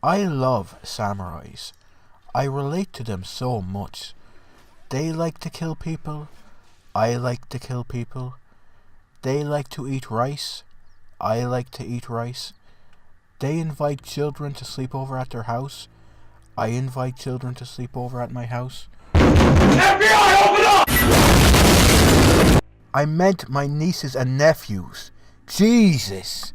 I love samurais. I relate to them so much. They like to kill people. I like to kill people. They like to eat rice. I like to eat rice. They invite children to sleep over at their house. I invite children to sleep over at my house. FBI, open up! I meant my nieces and nephews. Jesus!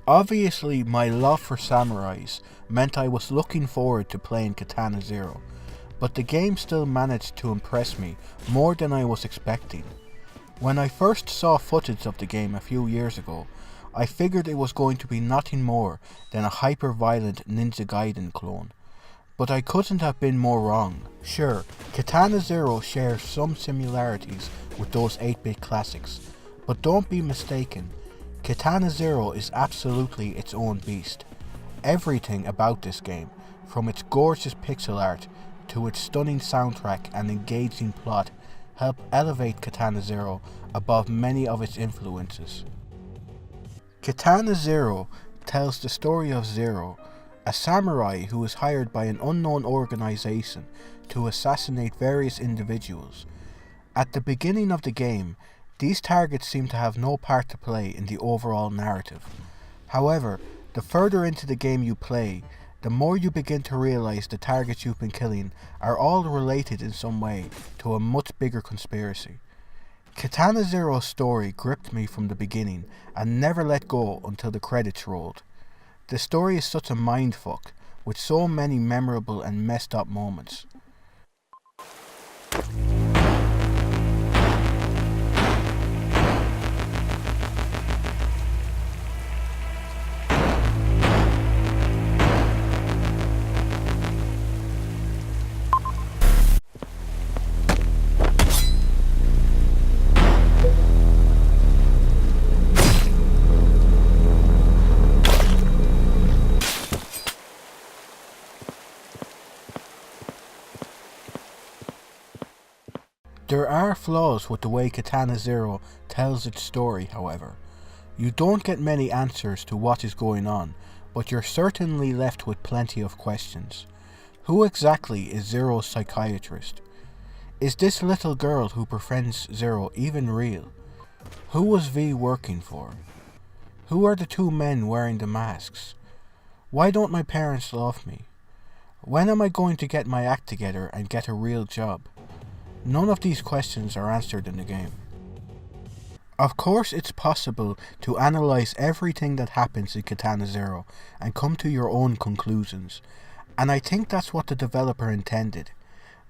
Obviously, my love for samurais meant I was looking forward to playing Katana Zero, but the game still managed to impress me more than I was expecting. When I first saw footage of the game a few years ago, I figured it was going to be nothing more than a hyper-violent Ninja Gaiden clone. But I couldn't have been more wrong. Sure, Katana Zero shares some similarities with those 8-bit classics, but don't be mistaken, Katana Zero is absolutely its own beast. Everything about this game, from its gorgeous pixel art to its stunning soundtrack and engaging plot, help elevate Katana Zero above many of its influences. Katana Zero tells the story of Zero, a samurai who is hired by an unknown organization to assassinate various individuals. At the beginning of the game, these targets seem to have no part to play in the overall narrative. However, the further into the game you play, the more you begin to realize the targets you've been killing are all related in some way to a much bigger conspiracy. Katana Zero's story gripped me from the beginning and never let go until the credits rolled. The story is such a mindfuck, with so many memorable and messed up moments. There are flaws with the way Katana Zero tells its story, however. You don't get many answers to what is going on, but you're certainly left with plenty of questions. Who exactly is Zero's psychiatrist? Is this little girl who befriends Zero even real? Who was V working for? Who are the two men wearing the masks? Why don't my parents love me? When am I going to get my act together and get a real job? None of these questions are answered in the game. Of course, it's possible to analyze everything that happens in Katana Zero and come to your own conclusions, and I think that's what the developer intended.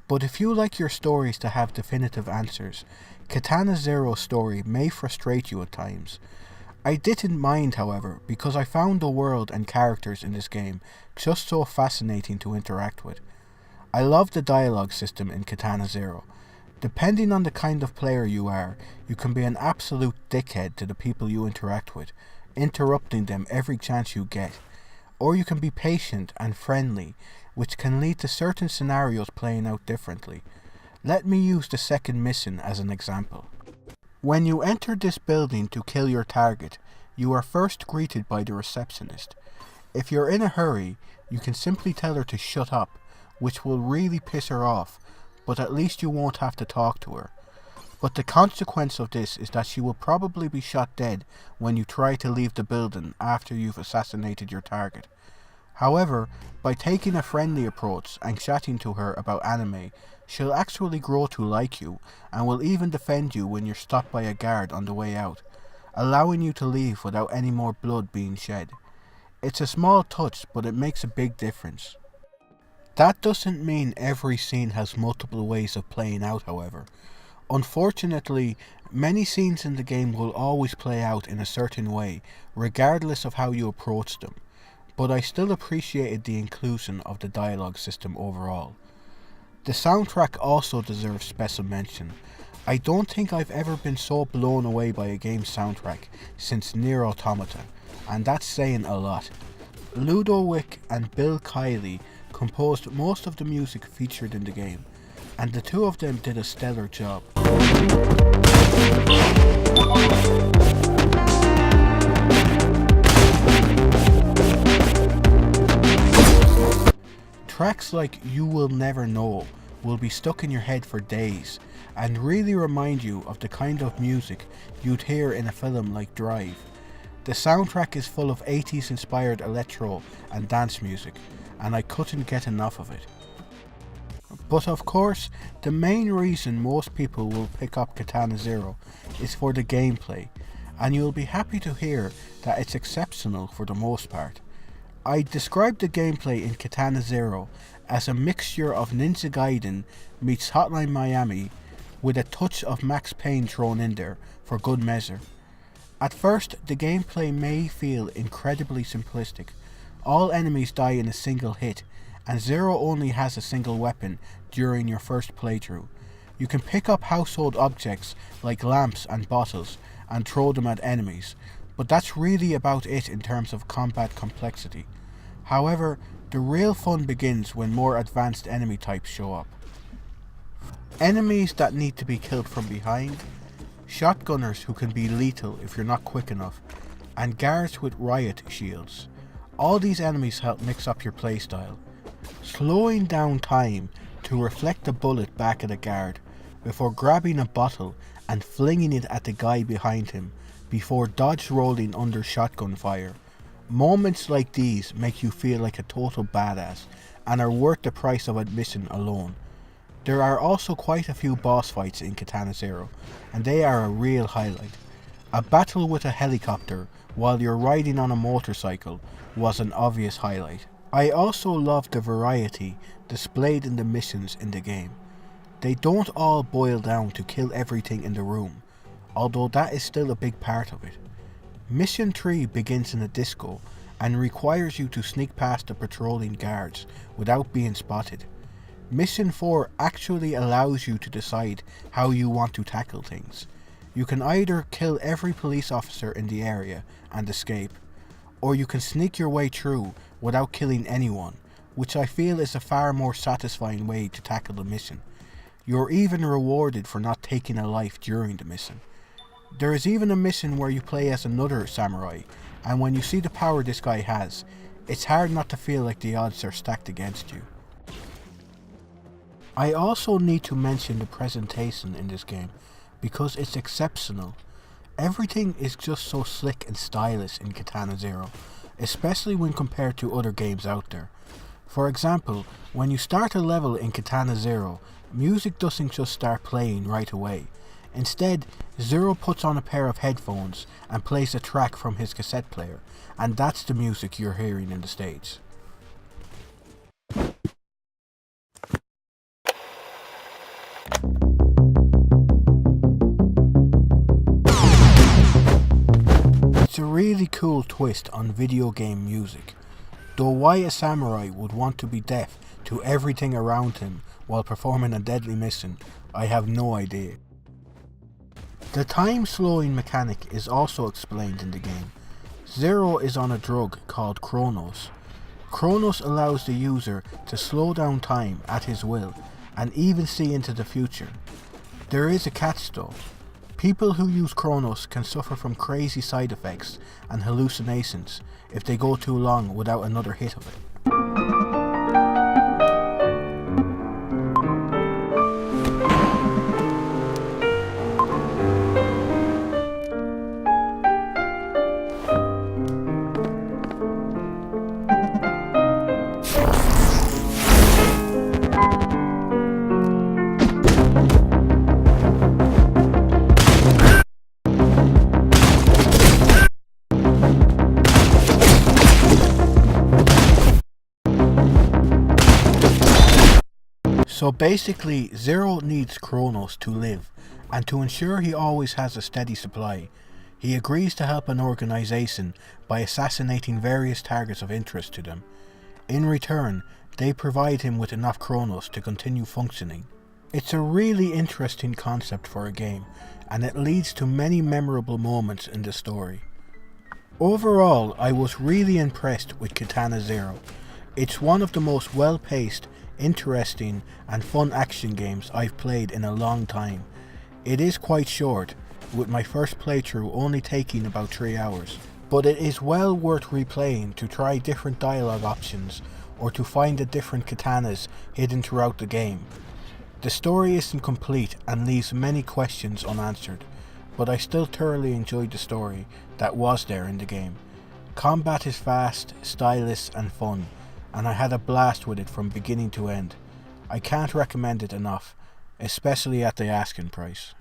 But if you like your stories to have definitive answers, Katana Zero's story may frustrate you at times. I didn't mind, however, because I found the world and characters in this game just so fascinating to interact with. I love the dialogue system in Katana Zero. Depending on the kind of player you are, you can be an absolute dickhead to the people you interact with, interrupting them every chance you get. Or you can be patient and friendly, which can lead to certain scenarios playing out differently. Let me use the second mission as an example. When you enter this building to kill your target, you are first greeted by the receptionist. If you're in a hurry, you can simply tell her to shut up, which will really piss her off, but at least you won't have to talk to her. But the consequence of this is that she will probably be shot dead when you try to leave the building after you've assassinated your target. However, by taking a friendly approach and chatting to her about anime, she'll actually grow to like you and will even defend you when you're stopped by a guard on the way out, allowing you to leave without any more blood being shed. It's a small touch, but it makes a big difference. That doesn't mean every scene has multiple ways of playing out, however. Unfortunately, many scenes in the game will always play out in a certain way, regardless of how you approach them, but I still appreciated the inclusion of the dialogue system overall. The soundtrack also deserves special mention. I don't think I've ever been so blown away by a game's soundtrack since Nier Automata, and that's saying a lot. Ludowick and Bill Kiley composed most of the music featured in the game. and the two of them did a stellar job. Tracks like You Will Never Know will be stuck in your head for days and really remind you of the kind of music you'd hear in a film like Drive. The soundtrack is full of 80s inspired electro and dance music, and I couldn't get enough of it. But of course, the main reason most people will pick up Katana Zero is for the gameplay, and you'll be happy to hear that it's exceptional for the most part. I describe the gameplay in Katana Zero as a mixture of Ninja Gaiden meets Hotline Miami with a touch of Max Payne thrown in there for good measure. At first, the gameplay may feel incredibly simplistic. All enemies die in a single hit, and Zero only has a single weapon during your first playthrough. You can pick up household objects like lamps and bottles and throw them at enemies, but that's really about it in terms of combat complexity. However, the real fun begins when more advanced enemy types show up. Enemies that need to be killed from behind, shotgunners who can be lethal if you're not quick enough, and guards with riot shields. All these enemies help mix up your playstyle. Slowing down time to reflect the bullet back at a guard before grabbing a bottle and flinging it at the guy behind him before dodge rolling under shotgun fire. Moments like these make you feel like a total badass and are worth the price of admission alone. There are also quite a few boss fights in Katana Zero, and they are a real highlight. A battle with a helicopter while you're riding on a motorcycle was an obvious highlight. I also love the variety displayed in the missions in the game. They don't all boil down to kill everything in the room, although that is still a big part of it. Mission 3 begins in a disco and requires you to sneak past the patrolling guards without being spotted. Mission 4 actually allows you to decide how you want to tackle things. You can either kill every police officer in the area and escape, or you can sneak your way through without killing anyone, which I feel is a far more satisfying way to tackle the mission. You're even rewarded for not taking a life during the mission. There is even a mission where you play as another samurai, and when you see the power this guy has, it's hard not to feel like the odds are stacked against you. I also need to mention the presentation in this game, because it's exceptional. Everything is just so slick and stylish in Katana Zero, especially when compared to other games out there. For example, when you start a level in Katana Zero, music doesn't just start playing right away. Instead, Zero puts on a pair of headphones and plays a track from his cassette player, and that's the music you're hearing in the stage. It's a really cool twist on video game music, though why a samurai would want to be deaf to everything around him while performing a deadly mission, I have no idea. The time slowing mechanic is also explained in the game. Zero is on a drug called Chronos. Chronos allows the user to slow down time at his will and even see into the future. There is a catch though. People who use Chronos can suffer from crazy side effects and hallucinations if they go too long without another hit of it. So basically, Zero needs Chronos to live, and to ensure he always has a steady supply, he agrees to help an organization by assassinating various targets of interest to them. In return, they provide him with enough Chronos to continue functioning. It's a really interesting concept for a game, and it leads to many memorable moments in the story. Overall, I was really impressed with Katana Zero. It's one of the most well-paced, interesting and fun action games I've played in a long time. It is quite short, with my first playthrough only taking about 3 hours, but it is well worth replaying to try different dialogue options or to find the different katanas hidden throughout the game. The story isn't complete and leaves many questions unanswered, but I still thoroughly enjoyed the story that was there in the game. Combat is fast, stylish and fun, and I had a blast with it from beginning to end. I can't recommend it enough, especially at the asking price.